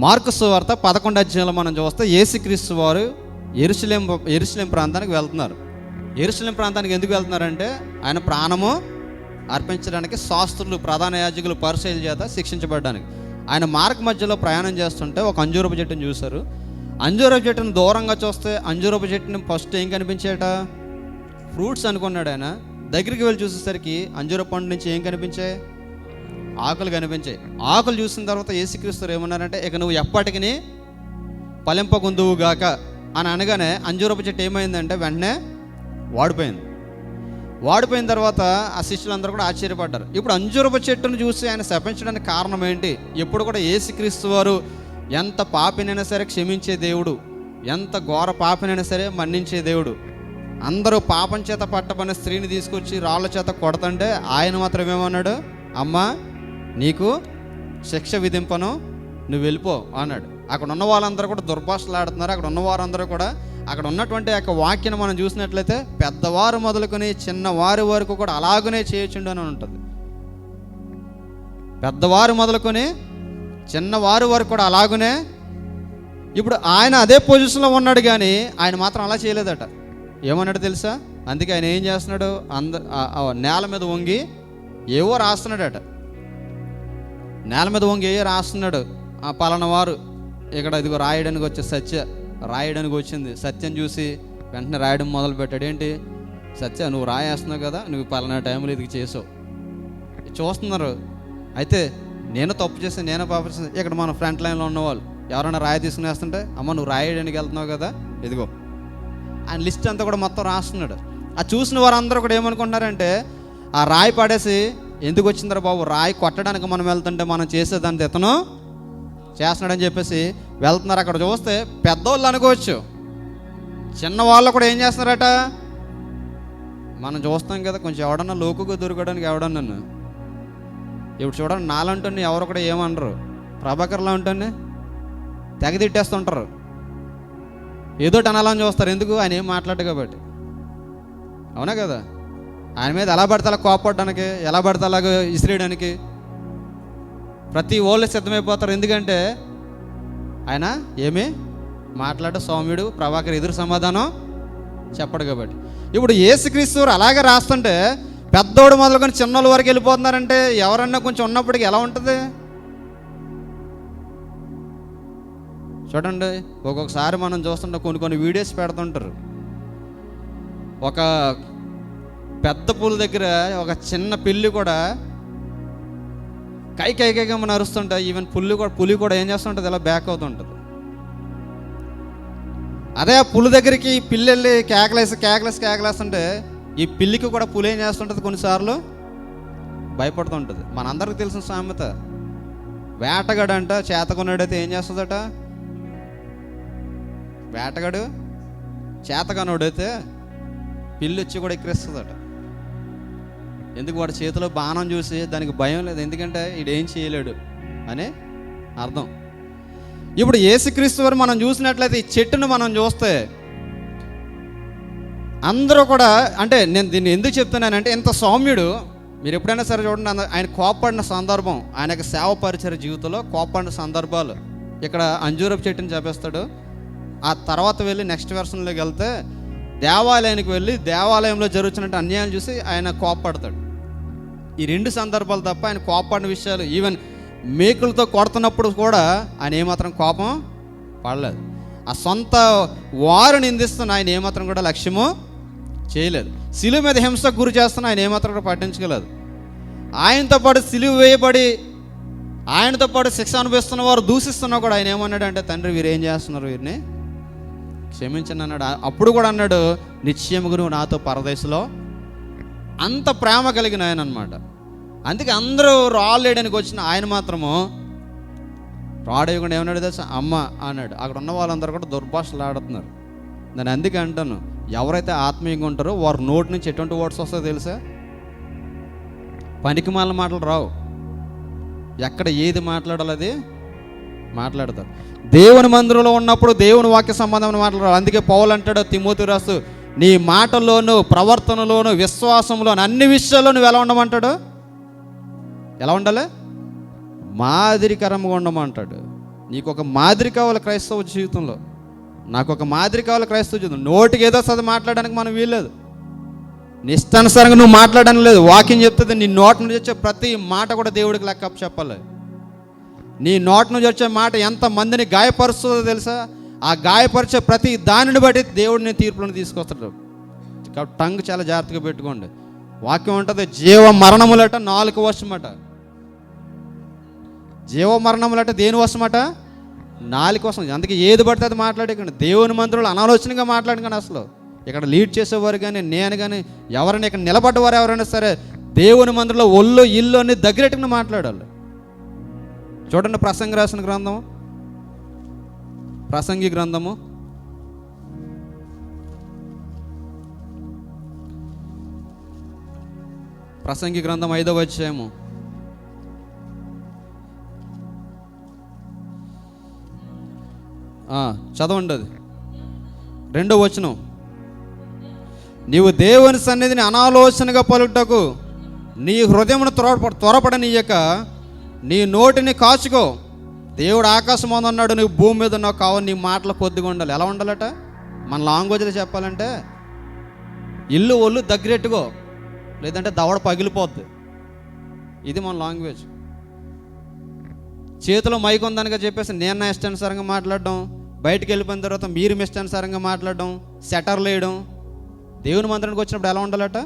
Mark సువార్త 11వ అధ్యాయంలో మనం చూస్తే యేసుక్రీస్తు వారు యెరూషలేం ప్రాంతానికి వెళ్తున్నారు. యెరూషలేం ప్రాంతానికి ఎందుకు వెళ్తున్నారంటే ఆయన ప్రాణము అర్పించడానికి శాస్త్రులు, ప్రధాన యాజకులు, పరిసయ్యుల చేత శిక్షించబడడానికి. ఆయన మార్గ మధ్యలో ప్రయాణం చేస్తుంటే ఒక అంజూరపు చెట్టును చూశారు. అంజూరపు చెట్టును దూరంగా చూస్తే అంజూరపు చెట్టుని ఫస్ట్ ఏం కనిపించేట? ఫ్రూట్స్ అనుకున్నాడు ఆయన. దగ్గరికి వెళ్ళి చూసేసరికి అంజూరపు పండు నుంచి ఏం కనిపించాయి? ఆకులు కనిపించాయి. ఆకులు చూసిన తర్వాత యేసుక్రీస్తు ఏమన్నారంటే, ఇక నువ్వు ఎప్పటికీ ఫలింపకుందువుగాక అని అనగానే అంజూరపు చెట్టు ఏమైందంటే వెంటనే వాడిపోయింది. వాడిపోయిన తర్వాత ఆ శిష్యులందరూ కూడా ఆశ్చర్యపడ్డారు. ఇప్పుడు అంజూరపు చెట్టును చూసి ఆయన శపించడానికి కారణం ఏంటి? ఎప్పుడు కూడా యేసుక్రీస్తు వారు ఎంత పాపినైనా సరే క్షమించే దేవుడు, ఎంత ఘోర పాపినైనా సరే మన్నించే దేవుడు. అందరూ పాపం చేత పట్టబడిన స్త్రీని తీసుకొచ్చి రాళ్ళ చేత కొడతంటే ఆయన మాత్రం ఏమన్నాడు? అమ్మా, నీకు శిక్ష విధింపను, నువ్వు వెళ్ళిపో అన్నాడు. అక్కడ ఉన్న వాళ్ళందరూ కూడా దుర్భాషలాడుతున్నారు. అక్కడ ఉన్న వారందరూ కూడా అక్కడ ఉన్నటువంటి ఆ యొక్క వాక్యాన్ని మనం చూసినట్లయితే పెద్దవారు మొదలుకొని చిన్నవారి వరకు కూడా అలాగనే చేయొచ్చుండు అని ఉంటుంది. పెద్దవారు మొదలుకొని చిన్నవారి వరకు కూడా అలాగనే. ఇప్పుడు ఆయన అదే పొజిషన్లో ఉన్నాడు, కానీ ఆయన మాత్రం అలా చేయలేదట. ఏమన్నాడు తెలుసా? అందుకే ఆయన ఏం చేస్తున్నాడు? నేల మీద వంగి ఏవో రాస్తున్నాడట. నేల మీద వంగి ఏవో రాస్తున్నాడు. ఆ పలానా వారు ఇక్కడ ఇదిగో రాయడానికి వచ్చే సత్య రాయడానికి వచ్చింది. సత్యం చూసి వెంటనే రాయడం మొదలు పెట్టాడు. ఏంటి సత్య, నువ్వు రాయేస్తున్నావు కదా, నువ్వు పలానా టైంలో ఇది చేసావు. చూస్తున్నారు. అయితే నేను తప్పు చేస్తాను, నేను పాప చేస్తాను. ఇక్కడ మన ఫ్రంట్ లైన్లో ఉన్నవాళ్ళు ఎవరైనా రాయి తీసుకుని వేస్తుంటే, అమ్మ నువ్వు రాయడానికి వెళ్తున్నావు కదా, ఇదిగో ఆయన లిస్ట్ అంతా కూడా మొత్తం రాస్తున్నాడు. ఆ చూసిన వారందరూ కూడా ఏమనుకుంటున్నారంటే, ఆ రాయి పడేసి ఎందుకు వచ్చిందరా బాబు, రాయి కొట్టడానికి మనం వెళ్తుంటే మనం చేసేదాన్ని ఇతను చేస్తున్నాడని చెప్పేసి వెళ్తున్నారు. అక్కడ చూస్తే పెద్దోళ్ళు అనుకోవచ్చు, చిన్నవాళ్ళు కూడా ఏం చేస్తున్నారట? మనం చూస్తాం కదా, కొంచెం ఎవడన్నా లోకుగా దొరకడానికి ఎవడన్నా. ఇప్పుడు చూడండి, నాలంటే ఎవరు కూడా ఏమనరు, ప్రభాకర్లా ఉంటుంది తెగ తిట్టేస్తుంటారు, ఏదోటి అనాలని చూస్తారు. ఎందుకు? ఆయన ఏం మాట్లాడు కాబట్టి. అవునా కదా? ఆయన మీద ఎలా పడితే అలా కోపడడానికి, ఎలా పడితే అలాగ ఇసిరేయడానికి ప్రతి వాళ్ళు సిద్ధమైపోతారు. ఎందుకంటే ఆయన ఏమీ మాట్లాడు సౌమ్యుడు, ప్రభాకర్ ఎదురు సమాధానం చెప్పడు కాబట్టి. ఇప్పుడు యేసుక్రీస్తు అలాగే రాస్తుంటే పెద్దోడు మొదలుకొని చిన్నోళ్ళ వరకు వెళ్ళిపోతున్నారంటే ఎవరన్నా కొంచెం ఉన్నప్పటికీ ఎలా ఉంటుంది చూడండి. ఒక్కొక్కసారి మనం చూస్తుంటే కొన్ని వీడియోస్ పెడుతుంటారు. ఒక పెద్ద పులి దగ్గర ఒక చిన్న పిల్లి కూడా కైగా మనం అరుస్తుంటాయి. ఈవెన్ పులి కూడా ఏం చేస్తుంటుంది? ఇలా బ్యాక్ అవుతుంటుంది. అదే ఆ పులి దగ్గరికి పిల్లి వెళ్ళి కేకలేస్తుంటే ఈ పిల్లికి కూడా పులి ఏం చేస్తుంటుంది? కొన్నిసార్లు భయపడుతుంటుంది. మనందరికీ తెలిసిన సామెత, వేటగాడు అంట చేతకొన్నాడైతే ఏం చేస్తుందట? వేటగాడు చేతగానోడైతే పిల్లి వచ్చి కూడా ఎక్కిరిస్తుందట. ఎందుకు? వాడి చేతిలో బాణం చూసి దానికి భయం లేదు, ఎందుకంటే ఈడేం చేయలేడు అని అర్థం. ఇప్పుడు యేసుక్రీస్తు వారు మనం చూసినట్లయితే ఈ చెట్టును మనం చూస్తే అందరూ కూడా, అంటే నేను దీన్ని ఎందుకు చెప్తున్నానంటే, ఇంత సౌమ్యుడు మీరు ఎప్పుడైనా సరే చూడండి, ఆయన కోప్పడిన సందర్భం, ఆయనకు సేవ పరిచయ జీవితంలో కోప్పడిన సందర్భాలు. ఇక్కడ అంజూరపు చెట్టుని చెప్పేస్తాడు. ఆ తర్వాత వెళ్ళి నెక్స్ట్ వెర్షన్లోకి వెళ్తే దేవాలయానికి వెళ్ళి దేవాలయంలో జరుగుతున్నట్టు అన్యాయం చూసి ఆయన కోప్పడతాడు. ఈ రెండు సందర్భాలు తప్ప ఆయన కోప్పడిన విషయాలు, ఈవెన్ మేకులతో కొడుతున్నప్పుడు కూడా ఆయన ఏమాత్రం కోపం పడలేదు. ఆ సొంత వారు నిందిస్తున్న ఆయన ఏమాత్రం కూడా లక్ష్యము చేయలేదు. సిలువ మీద హింసకు గురి చేస్తున్న ఆయన ఏమాత్రం కూడా పట్టించుకోలేదు. ఆయనతో పాటు సిలువ వేయబడి ఆయనతో పాటు శిక్ష అనుభవిస్తున్న వారు దూషిస్తున్నా కూడా ఆయన ఏమన్నాడు అంటే, తండ్రి వీరు ఏం చేస్తున్నారు, వీరిని క్షమించండి అన్నాడు. అప్పుడు కూడా అన్నాడు, నిశ్చయముగా నువ్వు నాతో పరదేశంలో. అంత ప్రేమ కలిగిన ఆయన అనమాట. అందుకే అందరూ రాళ్ళు వేయడానికి వచ్చిన ఆయన మాత్రము రాడేయకుండా ఏమన్నాడు తెలుసా? అమ్మ అన్నాడు. అక్కడ ఉన్న వాళ్ళందరూ కూడా దుర్భాషలు ఆడుతున్నారు. నేను అందుకే అంటాను, ఎవరైతే ఆత్మీయంగా ఉంటారో వారు నోటి నుంచి ఎటువంటి వర్డ్స్ వస్తాయో తెలుసా? పనికిమాలిన మాటలు రావు. ఎక్కడ ఏది మాట్లాడాలో అది మాట్లాడతారు. దేవుని మందిరంలో ఉన్నప్పుడు దేవుని వాక్య సంబంధమైన మాట్లాడాలి. అందుకే పౌలు అంటాడు తిమోతి రాస్తూ, నీ మాటల్లోనూ ప్రవర్తనలోను విశ్వాసంలోను అన్ని విషయాల్లో నువ్వు ఎలా ఉండమంటాడు? ఎలా ఉండాలి? మాదిరికరంగా ఉండమంటాడు. నీకు ఒక మాదిరి కావాలి క్రైస్తవ జీవితంలో. నాకు ఒక మాదిరి కావాలి క్రైస్తవ జీవితం. నోటికి ఏదో చదివి మాట్లాడడానికి మనం వీల్లేదు. నీ ఇష్టానుసారంగా నువ్వు మాట్లాడడానికి లేదు. వాక్యం చెప్తుంది నీ నోటి నుంచి వచ్చే ప్రతి మాట కూడా దేవుడికి లెక్క చెప్పాలి. నీ నోటి నుంచి వచ్చే మాట ఎంత మందిని గాయపరుస్తుందో తెలుసా? ఆ గాయపరిచే ప్రతి దానిని బట్టి దేవుడిని తీర్పులను తీసుకొస్తాడు. కాబట్టి టంగ్ చాలా జాగ్రత్తగా పెట్టుకోండి. వాక్యం ఉంటుంది జీవ మరణములట నాలుక వశమట. జీవ మరణములట దేని వశమట? నాలుక వశం. అందుకే ఏది పడితే అది మాట్లాడకండి. దేవుని మంత్రులు అనాలోచనగా మాట్లాడకండి. అసలు ఇక్కడ లీడ్ చేసేవారు కానీ నేను కానీ ఎవరైనా ఇక్కడ నిలబడ్డవారు ఎవరైనా సరే దేవుని మందిరంలో ఒళ్ళు ఇల్లు అన్ని దగ్గరెట్టుకుని మాట్లాడాలి. చూడండి ప్రసంగి రాసిన గ్రంథము, ప్రసంగి గ్రంథము 5వ అధ్యాయము 2వ అది 2వ వచనం. నీవు దేవుని సన్నిధిని అనాలోచనగా పలుకుటకు నీ హృదయమును త్వరపడనీయక నీ నోటిని కాచుకో. దేవుడు ఆకాశం మీద ఉన్నాడు, నువ్వు భూమి మీద ఉన్నావు. కావాలి నీ మాటలు కొద్దిగా ఉండాలి. ఎలా ఉండాలట? మన లాంగ్వేజ్లో చెప్పాలంటే ఇల్లు ఒళ్ళు దగ్గరెట్టుకో, లేదంటే దవడ పగిలిపోద్ది. ఇది మన లాంగ్వేజ్. చేతిలో మైక్ ఉందనిగా చెప్పేసి నేను నా ఇష్టానుసారంగా మాట్లాడడం, బయటికి వెళ్ళిపోయిన తర్వాత మీరు మీ ఇష్టానుసారంగా మాట్లాడడం, సెటర్లు వేయడం. దేవుని మందిరానికి వచ్చినప్పుడు ఎలా ఉండాలట?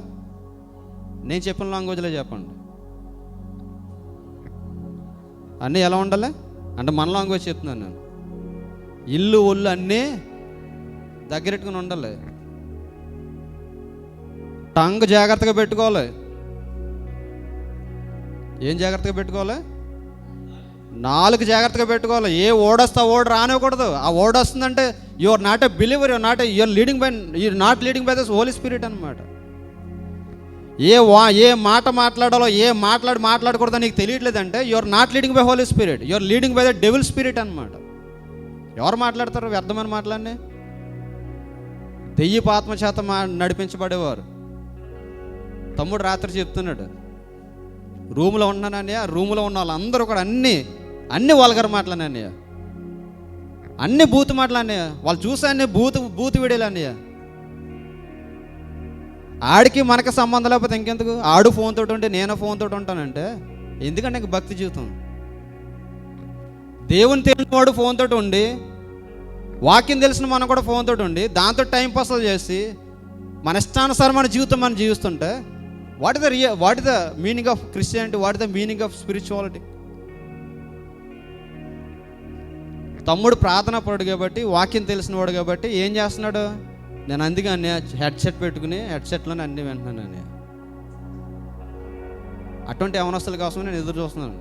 నేను చెప్పిన లాంగ్వేజ్లో చెప్పండి. అన్నీ ఎలా ఉండాలి అంటే మన లాంగ్వేజ్ చెప్తున్నాను నేను. ఇల్లు ఒళ్ళు అన్నీ దగ్గరెట్టుకుని ఉండాలి. టంగ్ జాగ్రత్తగా పెట్టుకోవాలి. ఏం జాగ్రత్తగా పెట్టుకోవాలి? నాలుగు జాగ్రత్తగా పెట్టుకోవాలి. ఏ ఓడొస్తా ఓడి రానివ్వకూడదు. ఆ ఓడి వస్తుందంటే your not a believer, you're not leading by this holy spirit అనమాట. ఏ మాట మాట్లాడాలో ఏ మాట్లాడకూడదో నీకు తెలియట్లేదంటే you're not leading by holy spirit, you're leading by the devil spirit అనమాట. ఎవరు మాట్లాడతారు వ్యర్థమైన మాటలన్నీ? దెయ్యపు ఆత్మ చేత నడిపించబడేవారు. తమ్ముడు రాత్రి చెప్తున్నాడు, రూమ్లో ఉన్నానన్నయ్య, రూమ్లో ఉన్న వాళ్ళందరూ కూడా అన్ని వాళ్ళగారు మాటలు అన్నయ్య, అన్ని బూతు మాటలు అన్నయ్య, వాళ్ళు చూసాన్ని బూతు వీడియోలు అన్నయ్య. ఆడికి మనకు సంబంధం లేకపోతే ఇంకెందుకు? ఆడు ఫోన్ తోటి ఉంటే నేను ఫోన్ తోటి ఉంటానంటే ఎందుకంటే ఇంక భక్తి జీవితం. దేవుని తెలిసిన వాడు ఫోన్ తోటి ఉండి, వాక్యం తెలిసిన మనం కూడా ఫోన్ తోటి ఉండి దాంతో టైం పాస్లు చేసి మన ఇష్టానుసారమైన జీవితం మనం జీవిస్తుంటే what is the meaning of Christianity? What is the meaning of spirituality? తమ్ముడు ప్రార్థన పడు కాబట్టి, వాక్యం తెలిసిన వాడు కాబట్టి ఏం చేస్తున్నాడు? నేను అందుకే అన్నయ్య హెడ్సెట్ పెట్టుకుని హెడ్సెట్లోనే అన్నీ వింటున్నాను అన్నయ్య. అటువంటి అవనస్తుల కోసం నేను ఎదురు చూస్తున్నాను.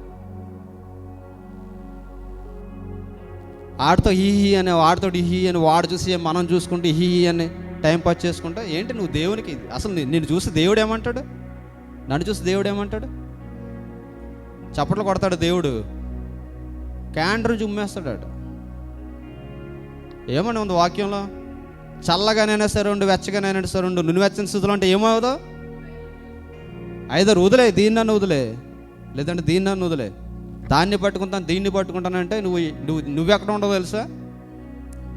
ఆడితో హీ అని, వాడితో హీ అని, వాడు చూసి మనం చూసుకుంటే హీ అని టైం పాస్ చేసుకుంటా. ఏంటి నువ్వు దేవునికి అసలు నిన్ను చూసి దేవుడు ఏమంటాడు? నన్ను చూసి దేవుడు ఏమంటాడు? చప్పట్లు కొడతాడు దేవుడు, క్యాండర్ ఉమ్మేస్తాడు. ఏమని ఉంది వాక్యంలో? చల్లగానైనా సరే ఉండు, వెచ్చగానైనా సరే ఉండు, నువ్వు వెచ్చని స్థితిలో అంటే ఏమవుదో? ఐదరు వదిలే, దీన్ని వదిలే, లేదంటే దీన్ని వదిలే. దాన్ని పట్టుకుంటాను, దీన్ని పట్టుకుంటానంటే నువ్వు ఎక్కడ ఉండవు తెలుసా?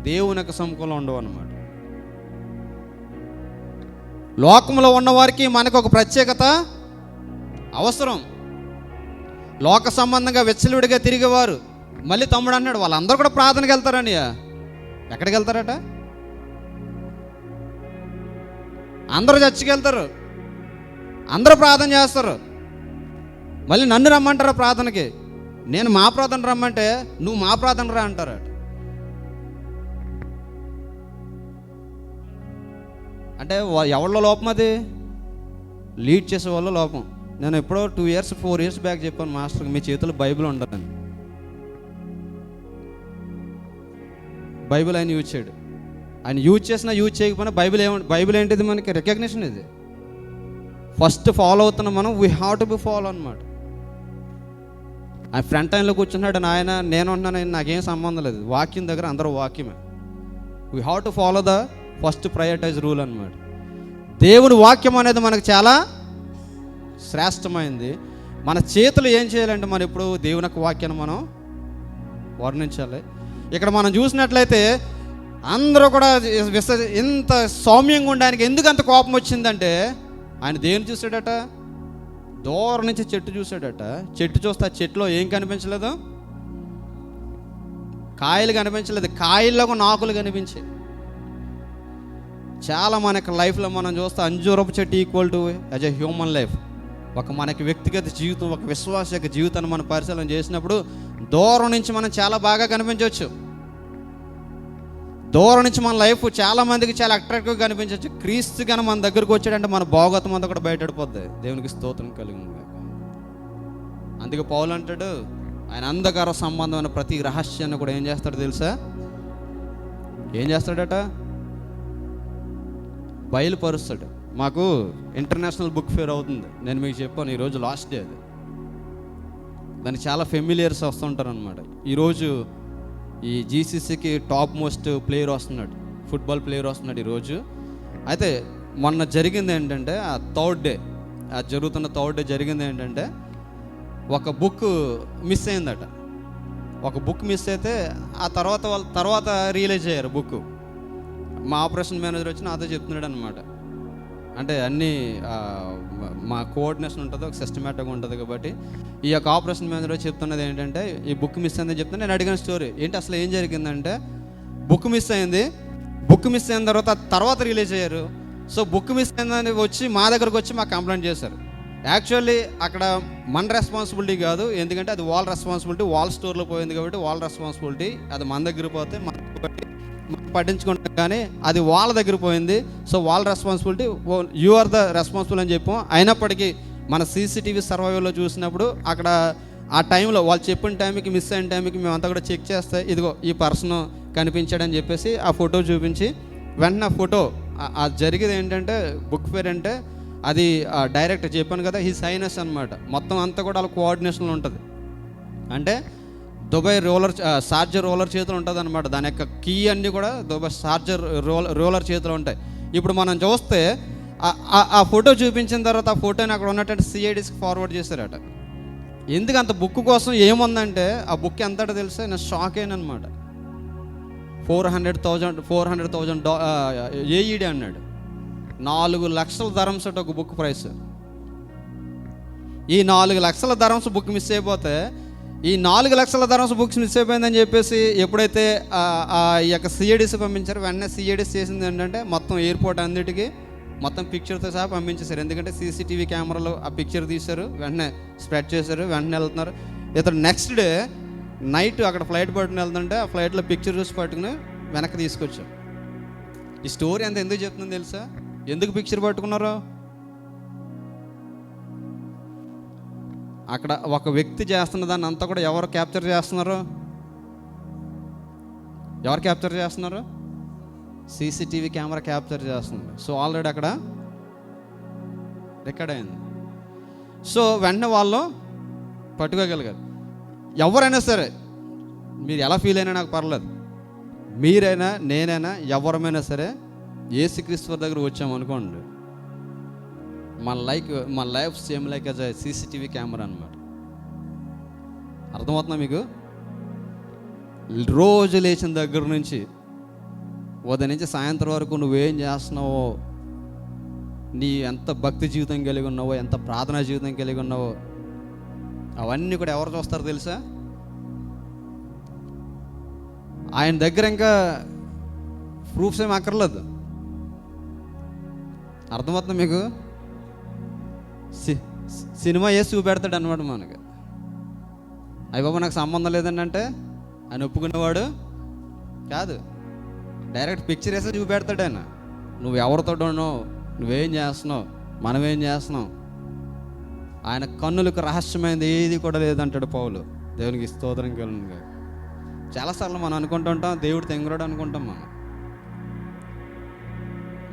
దేవుని యొక్క సముఖంలో ఉండవు అన్నమాట. లోకంలో ఉన్నవారికి మనకు ఒక ప్రత్యేకత అవసరం. లోక సంబంధంగా వెచ్చలుడిగా తిరిగేవారు. మళ్ళీ తమ్ముడు అన్నాడు, వాళ్ళందరూ కూడా ప్రార్థనకి వెళ్తారని. ఎక్కడికి వెళ్తారట? అందరూ చర్చికి వెళ్తారు, అందరూ ప్రార్థన చేస్తారు. మళ్ళీ నన్ను రమ్మంటారా ప్రార్థనకి? నేను మా ప్రార్థన రమ్మంటే నువ్వు మా ప్రార్థన రా అంటారట. అంటే ఎవరిలో లోపం? అది లీడ్ చేసే వాళ్ళ లోపం. నేను ఎప్పుడో 4 years బ్యాక్ చెప్పాను మాస్టర్కి, మీ చేతుల్లో బైబిల్ ఉండాలని. బైబిల్ ఆయన యూజ్ చేయడు. ఆయన యూజ్ చేసినా యూజ్ చేయకపోయినా బైబిల్ ఏంటిది? మనకి రికగ్నిషన్. ఇది ఫస్ట్ ఫాలో అవుతున్నాం మనం. We have to be follow అనమాట. ఆయన ఫ్రంట్ లైన్లో కూర్చున్నాడు ఆయన, నేను ఉన్నాను, నాకేం సంబంధం లేదు. వాక్యం దగ్గర అందరూ వాక్యమే. We have to follow the first prioritise rule అనమాట. దేవుని వాక్యం అనేది మనకు చాలా శ్రేష్టమైంది. మన చేతులు ఏం చేయాలంటే మనం ఇప్పుడు దేవుని యొక్క వాక్యాన్ని మనం వర్ణించాలి. ఇక్కడ మనం చూసినట్లయితే అందరూ కూడా ఇంత సౌమ్యంగా ఉండడానికి ఎందుకు అంత కోపం వచ్చిందంటే, ఆయన దేని చూసాడట? దూరం నుంచి చెట్టు చూసాడట. చెట్టు చూస్తే ఆ చెట్టులో ఏం కనిపించలేదు? కాయలు కనిపించలేదు, కాయల్లో నాకులు కనిపించాయి. చాలా మనకి లైఫ్లో మనం చూస్తే అంజూరపు చెట్టు equal to as a human life. ఒక మనకి వ్యక్తిగత జీవితం, ఒక విశ్వాస యొక్క జీవితాన్ని మనం పరిశీలన చేసినప్పుడు దూరం నుంచి మనం చాలా బాగా కనిపించవచ్చు. దూరం నుంచి మన లైఫ్ చాలా మందికి చాలా అట్రాక్టివ్గా కనిపించవచ్చు. క్రీస్తు గాని మన దగ్గరకు వచ్చాడంటే మన భోగతం అంతా కూడా బయటపడిపోద్ది. దేవునికి స్తోత్రం కలిగి ఉంది. అందుకే పౌలు అంటాడు, ఆయన అంధకార సంబంధమైన ప్రతి రహస్యాన్ని కూడా ఏం చేస్తాడు తెలుసా? ఏం చేస్తాడట? బయలుపరుస్తాడు. మాకు ఇంటర్నేషనల్ బుక్ ఫేర్ అవుతుంది, నేను మీకు చెప్పాను, ఈరోజు లాస్ట్ డే. అది దానికి చాలా ఫెమిలియర్స్ వస్తుంటారు అనమాట. ఈరోజు ఈ జీసీసీకి టాప్ మోస్ట్ ప్లేయర్ వస్తున్నాడు, ఫుట్బాల్ ప్లేయర్ వస్తున్నాడు ఈరోజు. అయితే మొన్న జరిగింది ఏంటంటే, ఆ థర్డ్ డే జరిగింది ఏంటంటే, ఒక బుక్ మిస్ అయిందట. ఒక బుక్ మిస్ అయితే ఆ తర్వాత రియలైజ్ అయ్యారు బుక్. మా ఆపరేషన్ మేనేజర్ వచ్చి నాతో చెప్తున్నాడు అనమాట. అంటే అన్నీ మా కోఆర్డినేషన్ ఉంటుంది, ఒక సిస్టమేటిక్గా ఉంటుంది కాబట్టి ఈ యొక్క ఆపరేషన్ మేనేజర్ వచ్చి చెప్తున్నది ఏంటంటే, ఈ బుక్ మిస్ అయిందని చెప్తే నేను అడిగిన స్టోరీ ఏంటి అసలు ఏం జరిగిందంటే, బుక్ మిస్ అయిన తర్వాత రిలీజ్ అయ్యారు. సో బుక్ మిస్ అయిందని వచ్చి మా దగ్గరకు వచ్చి మాకు కంప్లైంట్ చేశారు. యాక్చువల్లీ అక్కడ మన రెస్పాన్సిబిలిటీ కాదు, ఎందుకంటే అది వాళ్ళ రెస్పాన్సిబిలిటీ. వాళ్ళ స్టోర్లో పోయింది కాబట్టి వాళ్ళ రెస్పాన్సిబిలిటీ. అది మన దగ్గర పోతే మనం పట్టించుకుంటాం, కానీ అది వాళ్ళ దగ్గర పోయింది. సో వాళ్ళ responsibility, you are the responsible అని చెప్పాం. అయినప్పటికీ మన సీసీటీవీ సర్వైవల్లో చూసినప్పుడు అక్కడ ఆ టైంలో వాళ్ళు చెప్పిన టైంకి, మిస్ అయిన టైంకి మేమంతా కూడా చెక్ చేస్తే ఇదిగో ఈ పర్సన్ కనిపించాడని చెప్పేసి ఆ ఫోటో చూపించి వెంటనే ఆ ఫోటో జరిగేది ఏంటంటే, బుక్ ఫేర్ అంటే అది డైరెక్ట్ చెప్పాను కదా, హిస్ హైనెస్ అనమాట. మొత్తం అంతా కూడా వాళ్ళ కోఆర్డినేషన్లో ఉంటుంది. అంటే దుబాయ్ షార్జా రోలర్ చేతులు ఉంటుంది అనమాట. దాని యొక్క కీ అన్నీ కూడా దుబాయ్ షార్జా రోలర్ చేతులు ఉంటాయి. ఇప్పుడు మనం చూస్తే ఆ ఫోటో చూపించిన తర్వాత ఆ ఫోటోని అక్కడ ఉన్నట్టు సిఐడిస్కి ఫార్వర్డ్ చేశారట. ఎందుకు అంత బుక్ కోసం ఏముందంటే, ఆ బుక్ ఎంత తెలుసా? నేను షాక్ అయిన అనమాట. 400,000 ఏఈడి అన్నాడు. 4 లక్షల ధరమ్స్ అట ఒక బుక్ ప్రైస్. ఈ 4 లక్షల ధరమ్స్ బుక్ మిస్ అయిపోతే, ఈ 4 లక్షల ధరమ్స్ బుక్స్ మిస్ అయిపోయిందని చెప్పేసి ఎప్పుడైతే ఈ యొక్క సిఐడిస్ పంపించారో, వెంటనే సిఐడిస్ చేసింది ఏంటంటే మొత్తం ఎయిర్పోర్ట్ అన్నిటికీ మొత్తం పిక్చర్తో సహా పంపించేశారు. ఎందుకంటే సీసీటీవీ కెమెరాలో ఆ పిక్చర్ తీశారు, వెంటనే స్ప్రెడ్ చేశారు, వెంటనే వెళ్తున్నారు. ఇతను నెక్స్ట్ డే నైట్ అక్కడ ఫ్లైట్ పట్టుకుని వెళ్తుంటే ఆ ఫ్లైట్లో పిక్చర్ చూసి పట్టుకుని వెనక్కి తీసుకొచ్చారు. ఈ స్టోరీ అంత ఎందుకు చెప్తుందో తెలుసా? ఎందుకు పిక్చర్ పట్టుకున్నారో? అక్కడ ఒక వ్యక్తి చేస్తున్న దాన్ని అంతా కూడా ఎవరు క్యాప్చర్ చేస్తున్నారు? సీసీటీవీ కెమెరా క్యాప్చర్ చేస్తుంది. సో ఆల్రెడీ అక్కడ రికార్డ్ అయింది. సో వెంటనే వాళ్ళు పట్టుకోగలిగారు. ఎవరైనా సరే, మీరు ఎలా ఫీల్ అయినా నాకు పర్లేదు, మీరైనా నేనైనా ఎవరమైనా సరే యేసుక్రీస్తు దగ్గర వచ్చామనుకోండి, మన life same like as a CCTV camera అనమాట. అర్థమవుతుందా మీకు? రోజు లేచిన దగ్గర నుంచి ఉదయం నుంచి సాయంత్రం వరకు నువ్వేం చేస్తున్నావో, నీ ఎంత భక్తి జీవితం కలిగి ఉన్నావో, ఎంత ప్రార్థనా జీవితం కలిగి ఉన్నావో, అవన్నీ కూడా ఎవరు చూస్తారో తెలుసా? ఆయన దగ్గర ఇంకా ప్రూఫ్స్ ఏమి అక్కర్లేదు. అర్థమవుతుందా మీకు? సినిమా వేసి చూపెడతాడు అనమాట మనకి. అయ్య బాబా నాకు సంబంధం లేదండి అంటే ఆయన ఒప్పుకునేవాడు కాదు. డైరెక్ట్ పిక్చర్ వేస్తే చూపెడతాడు ఆయన. నువ్వు ఎవరితోనో, నువ్వేం చేస్తున్నావు, మనమేం చేస్తున్నాం, ఆయన కన్నులకు రహస్యమైనది ఏది కూడా లేదంటాడు పౌలు. దేవునికి స్తోత్రం కలుగును. చాలాసార్లు మనం అనుకుంటూ ఉంటాం దేవుడు తెంగరోడు అనుకుంటాం.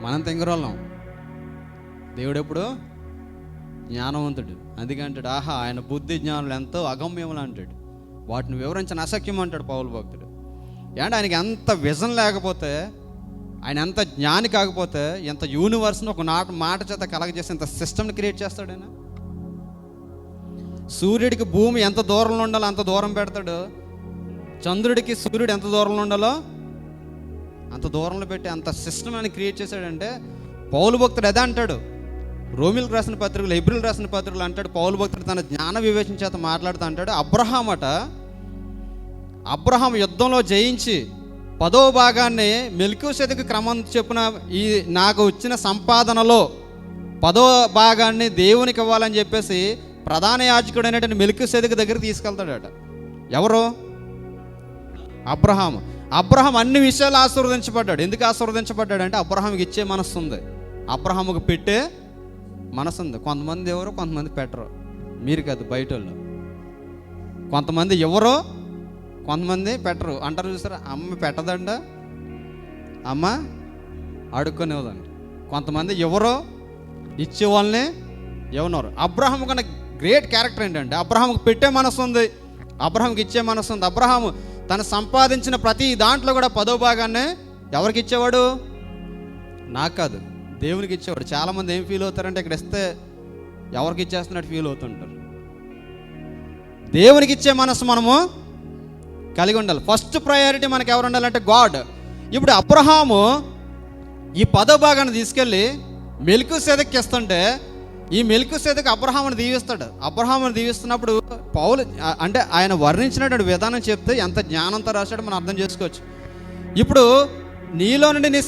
మనం తెంగరోళ్ళం. దేవుడు ఎప్పుడు జ్ఞానవంతుడు. అందుకే అంటాడు, ఆహా ఆయన బుద్ధి జ్ఞానులు ఎంతో అగమ్యములు అంటాడు, వాటిని వివరించిన అసఖ్యం అంటాడు పౌలు భక్తుడు. అంటే ఆయనకి ఎంత విజన్ లేకపోతే, ఆయన ఎంత జ్ఞాని కాకపోతే, ఎంత యూనివర్స్ని ఒక మాట చేత కలగజేసి ఎంత సిస్టమ్ని క్రియేట్ చేస్తాడు ఆయన. సూర్యుడికి భూమి ఎంత దూరంలో ఉండాలో అంత దూరం పెడతాడు. చంద్రుడికి సూర్యుడు ఎంత దూరంలో ఉండాలో అంత దూరంలో పెట్టి అంత సిస్టమ్ అని క్రియేట్ చేశాడంటే పౌలు భక్తుడు అదే అంటాడు. రోమిలకు రాసిన పత్రికలు, హెబ్రీయులకు రాసిన పత్రికలు అంటాడు పౌలు భక్తుడు తన జ్ఞాన వివేచన చేత మాట్లాడుతూ అంటాడు, అబ్రహాం యుద్ధంలో జయించి 10వ భాగాన్ని మెల్కీసెదెకు క్రమం చొప్పున ఈ నాకు వచ్చిన సంపాదనలో 10వ భాగాన్ని దేవునికి ఇవ్వాలని చెప్పేసి ప్రధాన యాజకుడు అనేటువంటి మెల్కీసెదెకు దగ్గర తీసుకెళ్తాడట. ఎవరు? అబ్రహాం అన్ని విషయాలు ఆశీర్వదించబడ్డాడు. ఎందుకు ఆశీర్వదించబడ్డాడు అంటే అబ్రహాంకి ఇచ్చే మనస్సు ఉంది, అబ్రహాముకు పెట్టే మనసు ఉంది. కొంతమంది ఎవరు, కొంతమంది పెట్టరు. మీరు కాదు, బయట వాళ్ళు. కొంతమంది ఎవరో, కొంతమంది పెట్టరు అంటారు. చూసారా, అమ్మ పెట్టదండ, అమ్మ అడుక్కునేదండి. కొంతమంది ఎవరో ఇచ్చే వాళ్ళని ఎవరు. అబ్రహాం కన్నా గ్రేట్ క్యారెక్టర్ ఏంటంటే అబ్రహాంకి పెట్టే మనసు ఉంది, అబ్రహాంకి ఇచ్చే మనసు ఉంది. అబ్రహాము తను సంపాదించిన ప్రతి దాంట్లో కూడా 10వ భాగాన్ని ఎవరికి ఇచ్చేవాడు? నాకు కాదు, దేవునికి ఇచ్చేవాడు. చాలామంది ఏం ఫీల్ అవుతారంటే ఇక్కడ ఇస్తే ఎవరికి ఇచ్చేస్తున్నట్టు ఫీల్ అవుతుంటారు. దేవునికి ఇచ్చే మనసు మనము కలిగి ఉండాలి. ఫస్ట్ ప్రయారిటీ మనకి ఎవరు ఉండాలంటే గాడ్. ఇప్పుడు అబ్రహాము ఈ 10వ భాగాన్ని తీసుకెళ్ళి మెల్కీసెదెకుకి ఇస్తుంటే ఈ మెల్కీసెదెకు అబ్రహాముని దీవిస్తాడు. అబ్రహాముని దీవిస్తున్నప్పుడు పౌలు అంటే ఆయన వర్ణించినటువంటి విధానం చెప్తే ఎంత జ్ఞానంతో రాశాడో మనం అర్థం చేసుకోవచ్చు. ఇప్పుడు నీలో నుండి నీ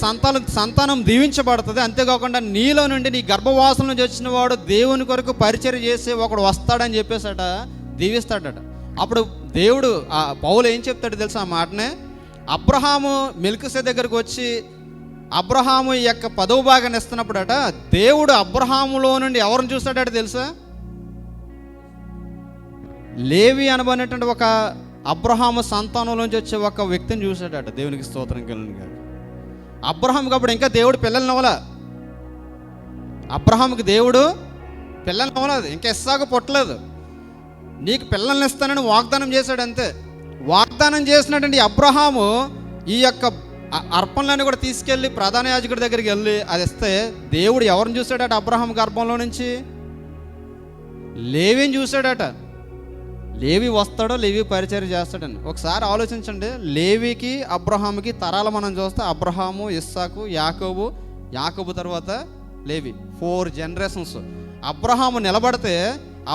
సంతానం దీవించబడుతుంది. అంతేకాకుండా నీలో నుండి నీ గర్భవాసం నుంచి వచ్చిన వాడు దేవుని కొరకు పరిచర్య చేసి ఒకడు వస్తాడని చెప్పేసట దీవిస్తాడట. అప్పుడు దేవుడు పౌలు ఏం చెప్తాడు తెలుసా? ఆ మాటనే అబ్రహాము మెల్కీసెదెకు దగ్గరకు వచ్చి అబ్రహాము ఈ యొక్క 10వ భాగాన్ని ఇస్తున్నప్పుడట దేవుడు అబ్రహాములో నుండి ఎవరిని చూస్తాడట తెలుసా? లేవి అనబడినటువంటి ఒక అబ్రహాము సంతానంలోంచి వచ్చే ఒక వ్యక్తిని చూశాడట. దేవునికి స్తోత్రం కలుగును. అబ్రహాముకి అప్పుడు ఇంకా దేవుడు పిల్లల్ని అవ్వలా. అబ్రహాముకి దేవుడు పిల్లల్ని అవ్వలేదు, ఇంకా ఇస్సాకు పుట్టలేదు. నీకు పిల్లల్ని ఇస్తానని వాగ్దానం చేశాడు అంతే. వాగ్దానం చేసినటువంటి అబ్రహాము ఈ యొక్క అర్పణలన్నీ కూడా తీసుకెళ్ళి ప్రధాన యాజకుడి దగ్గరికి వెళ్ళి అది ఇస్తే దేవుడు ఎవరిని చూశాడట? అబ్రహాం గర్భంలో నుంచి లేవిని చూశాడట. లేవి వస్తాడో లేవి పరిచర్య చేస్తాడని ఒకసారి ఆలోచించండి. లేవికి అబ్రహాముకి తరాలు మనం చూస్తే అబ్రహాము, ఇస్సాకు, యాకోబు తర్వాత లేవి, 4 జనరేషన్స్. అబ్రహాము నిలబడితే,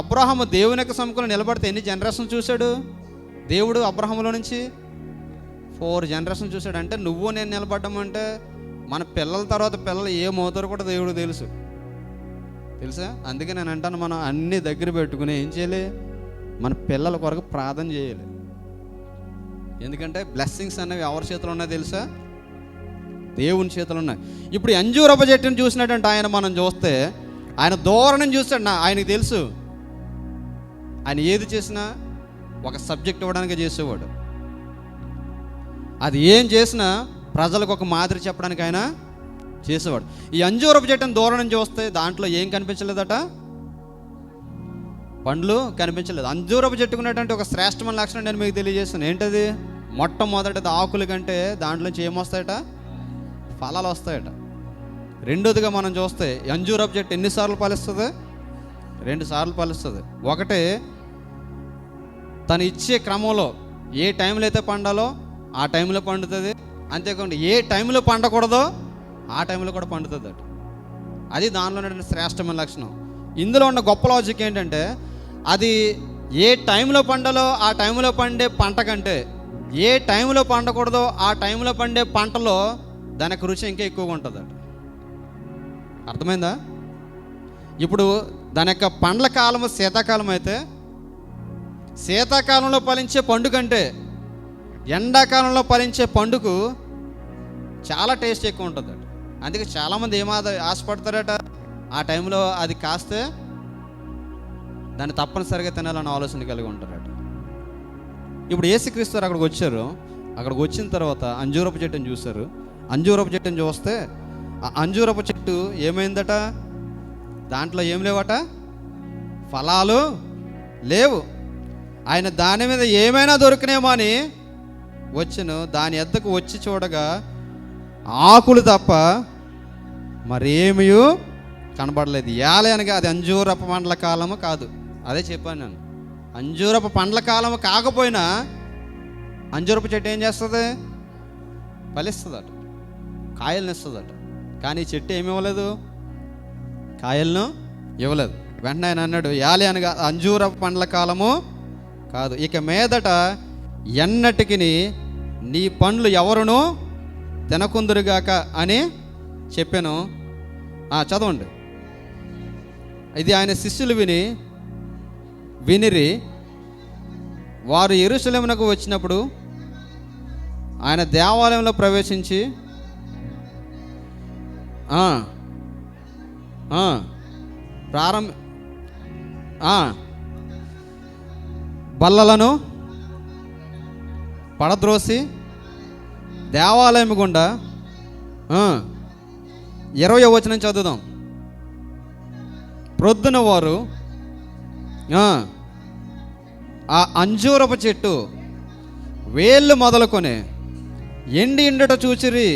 అబ్రహాము దేవుని యొక్క సముఖంలో నిలబడితే ఎన్ని జనరేషన్ చూశాడు దేవుడు అబ్రహాములో నుంచి? 4 జనరేషన్ చూశాడు. అంటే నువ్వు నేను నిలబడ్డామంటే మన పిల్లల తర్వాత పిల్లలు ఏమవుతారో కూడా దేవుడు తెలుసా? అందుకే నేను అంటాను, మనం అన్ని దగ్గర పెట్టుకుని ఏం చేయాలి? మన పిల్లల కొరకు ప్రార్థన చేయాలి. ఎందుకంటే బ్లెస్సింగ్స్ అనేవి ఎవరి చేతిలో ఉన్నాయి తెలుసా? దేవుని చేతిలో ఉన్నాయి. ఇప్పుడు అంజూరపు చెట్టుని చూసినటువంటి ఆయన మనం చూస్తే ఆయన ధోరణిని చూస్తాడు. ఆయనకు తెలుసు ఆయన ఏది చేసినా ఒక సబ్జెక్ట్ ఇవ్వడానికి చేసేవాడు. అది ఏం చేసినా ప్రజలకు ఒక మాదిరి చెప్పడానికి ఆయన చేసేవాడు. ఈ అంజూరపు చెట్టుని దూరం నుంచి చూస్తే దాంట్లో ఏం కనిపించలేదట? పండ్లు కనిపించలేదు. అంజూరపు చెట్టుకున్నటువంటి ఒక శ్రేష్టమైన లక్షణం నేను మీకు తెలియజేస్తాను. ఏంటది? మొట్టమొదటిది ఆకుల కంటే దాంట్లోంచి ఏమొస్తాయట? ఫలాలు వస్తాయట. రెండోదిగా మనం చూస్తే అంజూరపు చెట్టు ఎన్నిసార్లు ఫలిస్తుంది? 2 సార్లు ఫలిస్తుంది. ఒకటి తను ఇచ్చే క్రమంలో ఏ టైంలో అయితే పండాలో ఆ టైంలో పండుతుంది. అంతేకాకుండా ఏ టైంలో పండకూడదో ఆ టైంలో కూడా పండుతుంది అట. అది దానిలో శ్రేష్టమైన లక్షణం. ఇందులో ఉన్న గొప్ప లాజిక్ ఏంటంటే అది ఏ టైంలో పండాలో ఆ టైంలో పండే పంట కంటే ఏ టైంలో పండకూడదో ఆ టైంలో పండే పంటలో దానికి రుచి ఇంకా ఎక్కువగా ఉంటుంది అట. అర్థమైందా? ఇప్పుడు దాని యొక్క పండ్ల కాలము శీతాకాలం అయితే శీతాకాలంలో ఫలించే పండు కంటే ఎండాకాలంలో ఫలించే పండుకు చాలా టేస్ట్ ఎక్కువ ఉంటుంది. అందుకే చాలామంది ఆశపడతారట ఆ టైంలో అది కాస్తే దాన్ని తప్పనిసరిగా తినాలని ఆలోచన కలిగి ఉంటారట. ఇప్పుడు యేసుక్రీస్తు అక్కడికి వచ్చారు. అక్కడికి వచ్చిన తర్వాత అంజూరపు చెట్టుని చూశారు. అంజూరపు చెట్టుని చూస్తే ఆ అంజూరపు చెట్టు ఏమైందట? దాంట్లో ఏం లేవట? ఫలాలు లేవు. ఆయన దాని మీద ఏమైనా దొరికినేమో అని వచ్చాను. దాని ఎద్దకు వచ్చి చూడగా ఆకులు తప్ప మరేమీ కనబడలేదు. ఏలనగా అది అంజూరపు పండ్ల కాలము కాదు. అదే చెప్పాను నేను. అంజూరపు పండ్ల కాలము కాకపోయినా అంజూరపు చెట్టు ఏం చేస్తుంది? ఫలిస్తుందట, కాయలను ఇస్తుందట. కానీ ఈ చెట్టు ఏమి ఇవ్వలేదు, కాయలను ఇవ్వలేదు. వెంటనే ఆయన అన్నాడు, యాలి అనగా అంజూర పండ్ల కాలము కాదు, ఇక మీదట ఎన్నటికి నీ పండ్లు ఎవరును తినకుందురుగాక అని చెప్పాను. చదవండి. ఇది ఆయన శిష్యులు వినిరి వారు యెరూషలేమునకు వచ్చినప్పుడు ఆయన దేవాలయంలో ప్రవేశించి బల్లలను పడద్రోసి దేవాలయం గుండా 20వ వచనం చదువుదాం. ప్రొద్దున వారు ఆ అంజూరపు చెట్టు వేళ్ళు మొదలుకొని ఎండి ఎండుట చూచిరి.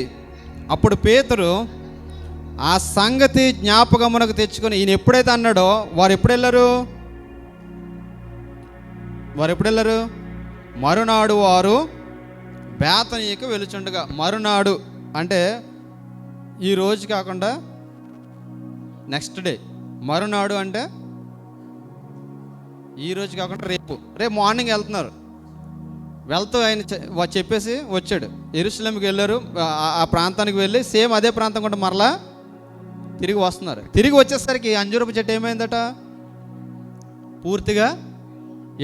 అప్పుడు పేతురు ఆ సంగతి జ్ఞాపకమునకు తెచ్చుకొని, ఈయన ఎప్పుడైతే అన్నాడో వారు ఎప్పుడు వెళ్ళరు? మరునాడు వారు బేతనీకి వెలుచుండగా. మరునాడు అంటే ఈ రోజు కాకుండా నెక్స్ట్ డే. మరునాడు అంటే ఈ రోజు కాకుండా రేపు మార్నింగ్ వెళ్తున్నారు. వెళ్తూ ఆయన చెప్పేసి వచ్చాడు. యెరూషలేముకి వెళ్ళారు. ఆ ప్రాంతానికి వెళ్ళి సేమ్ అదే ప్రాంతం కూడా మరలా తిరిగి వస్తున్నారు. తిరిగి వచ్చేసరికి అంజూరపు చెట్టు ఏమైందట? పూర్తిగా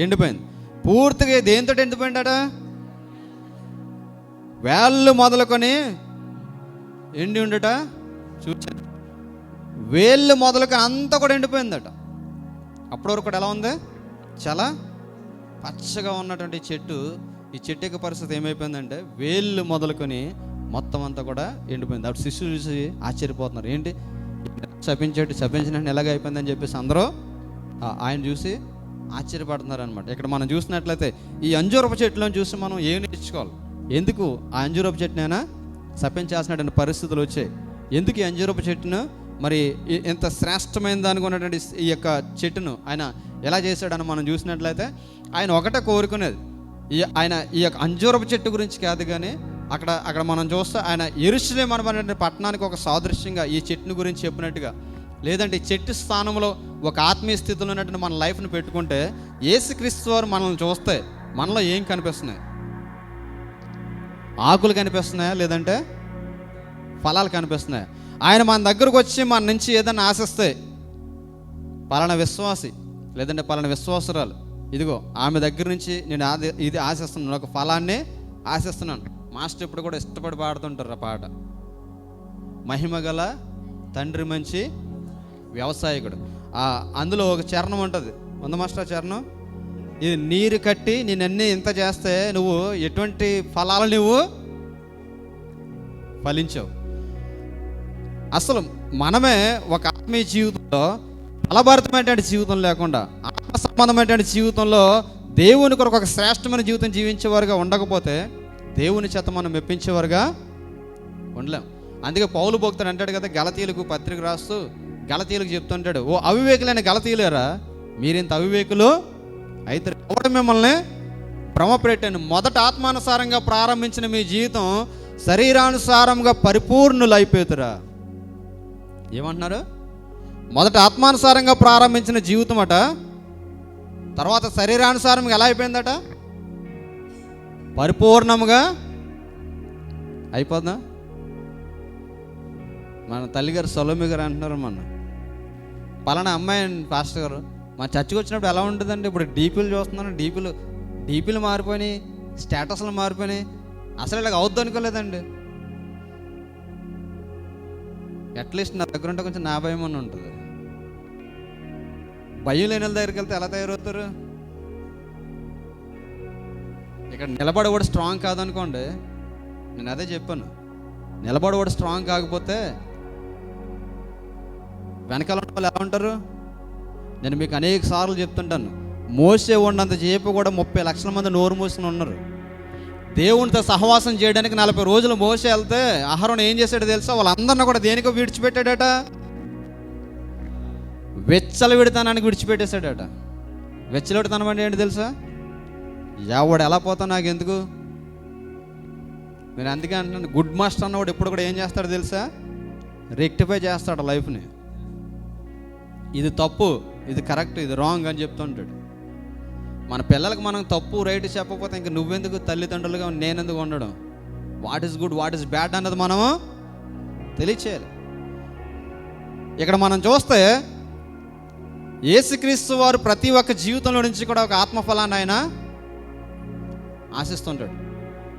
ఎండిపోయింది. పూర్తిగా దేంతో ఎండిపోయిందట? వేళ్ళు మొదలుకొని ఎండి ఉండట చూచారు. వేళ్ళు మొదలుకొని అంతా కూడా ఎండిపోయిందట. అప్పటి వరకు కూడా ఎలా ఉంది? చాలా పచ్చగా ఉన్నటువంటి చెట్టు. ఈ చెట్టు యొక్క పరిస్థితి ఏమైపోయిందంటే వేళ్ళు మొదలుకొని మొత్తం అంతా కూడా ఎండిపోయింది. అప్పుడు శిష్యులు చూసి ఆశ్చర్యపోతున్నారు, ఏంటి శపించిన ఎలాగ అయిపోయిందని చెప్పేసి అందరూ ఆయన చూసి ఆశ్చర్యపడుతున్నారు అనమాట. ఇక్కడ మనం చూసినట్లయితే ఈ అంజూరపు చెట్టులను చూసి మనం ఏం నేర్చుకోవాలి? ఎందుకు ఆ అంజూరపు చెట్టునైనా శపించాల్సినటువంటి పరిస్థితులు వచ్చాయి? ఎందుకు ఈ అంజూరపు చెట్టును మరి ఎంత శ్రేష్టమైన దానికి ఉన్నటువంటి ఈ యొక్క చెట్టును ఆయన ఎలా చేశాడని మనం చూసినట్లయితే ఆయన ఒకటే కోరుకునేది, ఆయన ఈ యొక్క అంజూరపు చెట్టు గురించి కాదు, కానీ అక్కడ మనం చూస్తే ఆయన యెరూషలేము అనబడిన పట్టణానికి ఒక సాదృశ్యంగా ఈ చెట్టుని గురించి చెప్పినట్టుగా, లేదంటే ఈ చెట్టు స్థానంలో ఒక ఆత్మీయ స్థితిలో ఉన్నటువంటి మన లైఫ్ని పెట్టుకుంటే యేసుక్రీస్తు వారు మనల్ని చూస్తే మనలో ఏం కనిపిస్తున్నాయి? ఆకులు కనిపిస్తున్నాయా, లేదంటే ఫలాలు కనిపిస్తున్నాయా? ఆయన మన దగ్గరకు వచ్చి మన నుంచి ఏదైనా ఆశిస్తే, పలానా విశ్వాసి లేదంటే పలానా విశ్వాసురాలు, ఇదిగో ఆమె దగ్గర నుంచి నేను ఇది ఆశిస్తున్నాను, ఒక ఫలాన్ని ఆశిస్తున్నాను. మాస్టర్ ఇప్పుడు కూడా ఇష్టపడి పాడుతుంటారు ఆ పాట, మహిమగల తండ్రి మంచి వ్యవసాయకుడు. అందులో ఒక చరణం ఉంటుంది, మాస్టర్ చరణం, ఇది నీరు కట్టి నేనన్నీ ఇంత చేస్తే నువ్వు ఎటువంటి ఫలాలు నువ్వు ఫలించావు. అసలు మనమే ఒక ఆత్మీయ జీవితంలో ఫలభరితమైనటువంటి జీవితం లేకుండా ఆత్మ సంబంధమైనటువంటి జీవితంలో దేవుని కొరకు ఒక శ్రేష్టమైన జీవితం జీవించేవారుగా ఉండకపోతే దేవుని చేత మనం మెప్పించేవారుగా ఉండలేం. అందుకే పౌలు భక్తుడు అంటాడు కదా, గలతీయులకు పత్రిక రాస్తూ గలతీయులకు చెప్తుంటాడు, ఓ అవివేకులైన గలతీయులేరా, మీరింత అవివేకులు అయితే ఎవడు మిమ్మల్ని భ్రమపెట్టాను? మొదట ఆత్మానుసారంగా ప్రారంభించిన మీ జీవితం శరీరానుసారంగా పరిపూర్ణులు అయిపోతురా. ఏమంటున్నారు? మొదట ఆత్మానుసారంగా ప్రారంభించిన జీవితం అట, తర్వాత శరీరానుసారంగా ఎలా అయిపోయిందట? పరిపూర్ణముగా అయిపోతుందా? మన తల్లిగారు సొలోమి గారు అంటున్నారు, పలానా అమ్మాయి పాస్టర్ గారు మా చర్చికి వచ్చినప్పుడు ఎలా ఉంటుందండి, ఇప్పుడు డీపీలు చూస్తున్నాను, డీపీలు మారిపోయినాయి, స్టేటస్లు మారిపోయినాయి, అసలు ఇలాగ అవుద్దు అనుకోలేదండి. అట్లీస్ట్ నా దగ్గర ఉంటే కొంచెం నా భయం అని ఉంటుంది. భయం లేని వాళ్ళ దగ్గరికి వెళ్తే ఎలా తయారవుతారు? ఇక్కడ నిలబడేవాడు స్ట్రాంగ్ కాదనుకోండి, నేను అదే చెప్పాను, నిలబడేవాడు స్ట్రాంగ్ కాకపోతే వెనకాల ఉన్న వాళ్ళు ఎలా ఉంటారు? నేను మీకు అనేక సార్లు చెప్తుంటాను, మోసే ఉన్నంత చేపు కూడా 30 లక్షల మంది నోరు మూసుకుని ఉన్నారు. దేవునితో సహవాసం చేయడానికి 40 రోజులు మోసే వెళ్తే అహరోను ఏం చేశాడో తెలుసా? వాళ్ళందరినీ కూడా దేనికో విడిచిపెట్టాడట, విడతానానికి విడిచిపెట్టేశాడట. విడతానం అంటే ఏంటి తెలుసా? ఎవడు ఎలా పోతా నాకు ఎందుకు, నేను అందుకే అంటున్నాను, గుడ్ మాస్టర్ అన్నవాడు ఎప్పుడు కూడా ఏం చేస్తాడు తెలుసా? రెక్టిఫై చేస్తాడు లైఫ్ని. ఇది తప్పు, ఇది కరెక్ట్, ఇది రాంగ్ అని చెప్తుంటాడు. మన పిల్లలకు మనం తప్పు రైట్ చెప్పకపోతే ఇంక నువ్వెందుకు తల్లిదండ్రులుగా నేనెందుకు ఉండడం? What is good, what is bad అన్నది మనము తెలియచేయాలి. ఇక్కడ మనం చూస్తే యేసుక్రీస్తు వారు ప్రతి ఒక్క జీవితంలో నుంచి కూడా ఒక ఆత్మఫలాన్ని ఆయన ఆశిస్తుంటాడు.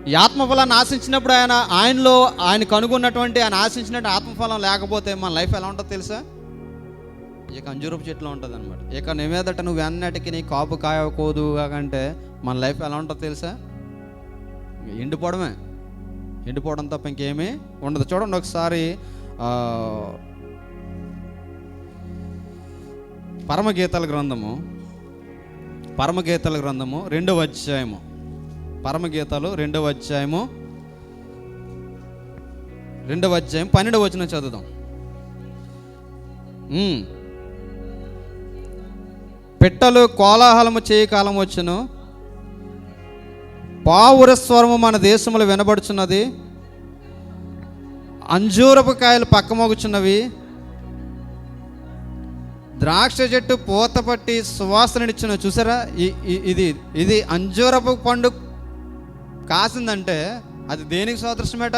ఈ ఆత్మఫలాన్ని ఆశించినప్పుడు ఆయనలో ఆయన కనుగొన్నటువంటి ఆయన ఆశించినట్టు ఆత్మఫలం లేకపోతే మన లైఫ్ ఎలా ఉంటుందో తెలుసా? ఇక అంజూరపు చెట్లు ఉంటుంది అనమాట. ఇక నీ మీదట నువ్వు అన్నటికి నీ కాపు కాయకూడదు కాకంటే మన లైఫ్ ఎలా ఉంటుందో తెలుసా? ఎండిపోవడం తప్ప ఇంకేమీ ఉండదు. చూడండి ఒకసారి పరమగీతాల గ్రంథము 2వ అధ్యాయము, పరమగీతాలు 2వ అధ్యాయము 12వ వచనం చదువుదాం. పిట్టలు కోలాహలము చేయి కాలం వచ్చును, పావుర స్వరము మన దేశంలో వినబడుచున్నది, అంజూరపు కాయలు పక్కమోగుచున్నవి, ద్రాక్ష చెట్టు పూత పట్టి సువాసననిచ్చును. చూసారా, ఇది అంజూరపు పండు కాసిందంటే అది దేనికి సాదృశ్యమేట?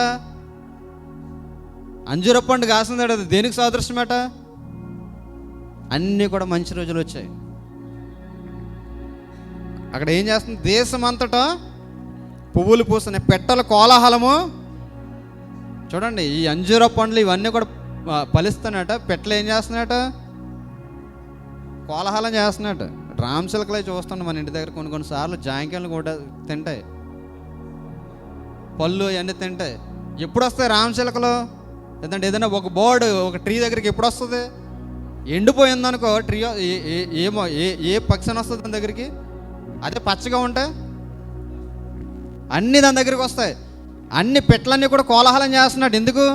అంజూరపు పండు కాసిందట, అది దేనికి సాదృశ్యమేట? అన్నీ కూడా మంచి రోజులు వచ్చాయి. అక్కడ ఏం చేస్తుంది? దేశం అంతటా పువ్వులు పూస్తున్నాయి, పెట్టల కోలాహలము. చూడండి, ఈ అంజూరపు పండ్లు ఇవన్నీ కూడా ఫలిస్తున్నాయట. పెట్టలు ఏం చేస్తున్నాయట? కోలాహలం చేస్తున్నట్టు. రామచిలకలే చూస్తున్నాం మన ఇంటి దగ్గర కొన్నిసార్లు. జాంకాయలు కూడా తింటాయి, పళ్ళు అవన్నీ తింటాయి. ఎప్పుడు వస్తాయి రామచిలకలు? లేదంటే ఏదైనా ఒక బోర్డు ఒక ట్రీ దగ్గరికి ఎప్పుడు వస్తుంది? ఎండిపోయిందనుకో ట్రీ, ఏమో ఏ పక్షి వస్తుంది దాని దగ్గరికి? అదే పచ్చగా ఉంటే అన్నీ దాని దగ్గరికి వస్తాయి. అన్ని పెట్టలన్నీ కూడా కోలాహలం చేస్తున్నాడు. ఎందుకు?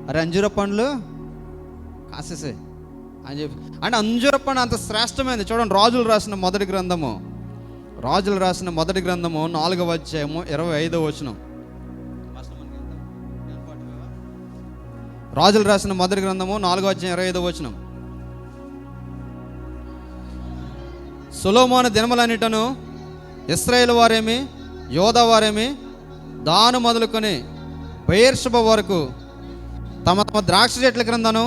అరే అంజూరపు పండ్లు కాసేసే అని చెప్పి. అంటే అంజూరపు పండు అంత శ్రేష్టమైనది. చూడండి, రాజులు రాసిన మొదటి గ్రంథము 4వ అధ్యాయము 25వ వచనం. రాజులు రాసిన మొదటి గ్రంథము 4వ అధ్యాయం 25వ వచనం. సొలొమోను దినములన్నిటను ఇశ్రాయేలు వారేమి, యోధా వారేమి, దాను మొదలుకొని బెయేర్షెబ వరకు తమ ద్రాక్ష చెట్ల క్రిందను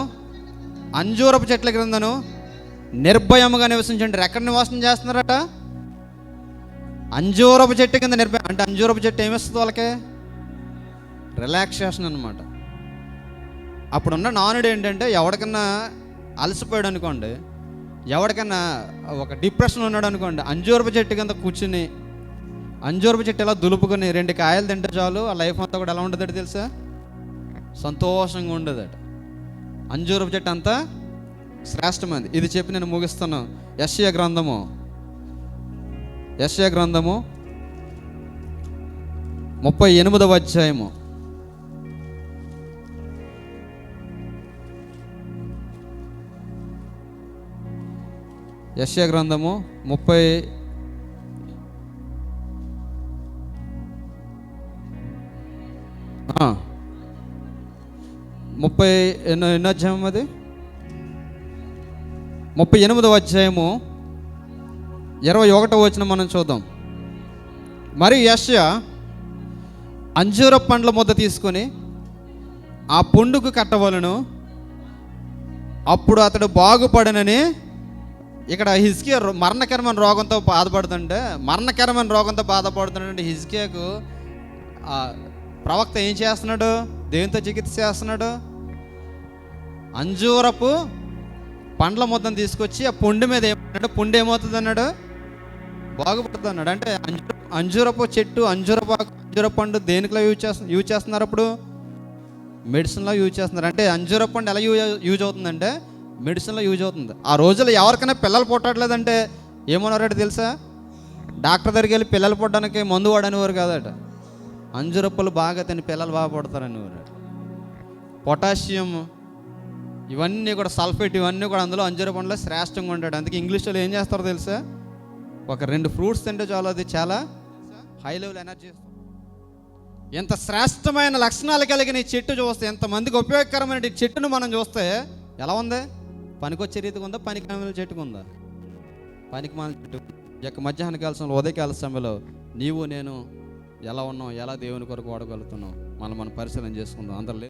అంజూరపు చెట్ల క్రిందను నిర్భయముగా నివసించండి. ఎక్కడ నివాసం చేస్తున్నారట? అంజూరపు చెట్టు కింద నిర్భయం. అంటే అంజూరపు చెట్టు ఏమిస్తుంది వాళ్ళకి? రిలాక్సేషన్ అనమాట. అప్పుడున్న నానుడు ఏంటంటే, ఎవరికన్నా అలసిపోయాడు అనుకోండి, ఎవరికన్నా ఒక డిప్రెషన్ ఉన్నాడు అనుకోండి, అంజూరపు చెట్టు కింద కూర్చుని అంజూరపు చెట్టు ఎలా దులుపుకొని 2 కాయలు తింటే చాలు, ఆ లైఫ్ అంతా కూడా ఎలా ఉండదట తెలుసా? సంతోషంగా ఉండదట. అంజూరపు చెట్టు అంతా శ్రేష్టమైనది. ఇది చెప్పి నేను ముగిస్తాను. యెషయా గ్రంథము 38వ అధ్యాయము. యెషయా గ్రంథము 30 ఎన్నో అధ్యాయం అది? 38వ అధ్యాయము 21వ వచనం మనం చూద్దాం. మరి యెషయా అంజూరపు పండ్ల ముద్ద తీసుకొని ఆ పుండుకు కట్టవలను, అప్పుడు అతడు బాగుపడనని. ఇక్కడ హిజ్కియా మరణకరమైన రోగంతో బాధపడుతుంటే హిజ్కియాకు ప్రవక్త ఏం చేస్తున్నాడు? దేంతో చికిత్స చేస్తున్నాడు? అంజూరపు పండ్ల ముద్దను తీసుకొచ్చి ఆ పుండు మీద ఏమన్నాడు? పుండు ఏమవుతుంది అన్నాడు? బాగుపడుతుంది అన్నాడు. అంటే అంజూరపు చెట్టు, అంజూరపు పండు దేనికిలో యూజ్ చేస్తున్నారు? అప్పుడు మెడిసిన్లో యూజ్ చేస్తున్నారు. అంటే అంజూరపు పండు ఎలా యూజ్ అవుతుందంటే మెడిసిన్లో యూజ్ అవుతుంది. ఆ రోజుల్లో ఎవరికైనా పిల్లలు పుట్టట్లేదంటే ఏమన్నారట తెలుసా? డాక్టర్ దగ్గరికి వెళ్ళి పిల్లలు పుట్టడానికి మందు వాడనేవారు కాదట. అంజూరప్పులు బాగా తిని పిల్లలు బాగా పుడతారనేవారు. పొటాషియం ఇవన్నీ కూడా, సల్ఫేట్ ఇవన్నీ కూడా అందులో అంజూర పండులో శ్రేష్టంగా ఉంటాడు. అందుకే ఇంగ్లీష్లో ఏం చేస్తారో తెలుసా? ఒక 2 ఫ్రూట్స్ తింటే చాలు, అది చాలా హై లెవెల్ ఎనర్జీ. ఎంత శ్రేష్టమైన లక్షణాలు కలిగిన ఈ చెట్టు చూస్తే, ఎంతమందికి ఉపయోగకరమైన ఈ చెట్టును మనం చూస్తే ఎలా ఉంది? పనికొచ్చే రీతిగా ఉందా? పనికి మాలిన చెట్టుకు ఉందా? పనికి మాలిన చెట్టు. ఈ యొక్క మధ్యాహ్న కాల సమయంలో, ఉదయకాల సమయంలో నీవు నేను ఎలా ఉన్నాం, ఎలా దేవుని కొరకు వాడగలుగుతున్నాం, మనం పరిశీలన చేసుకుందాం. అందరూ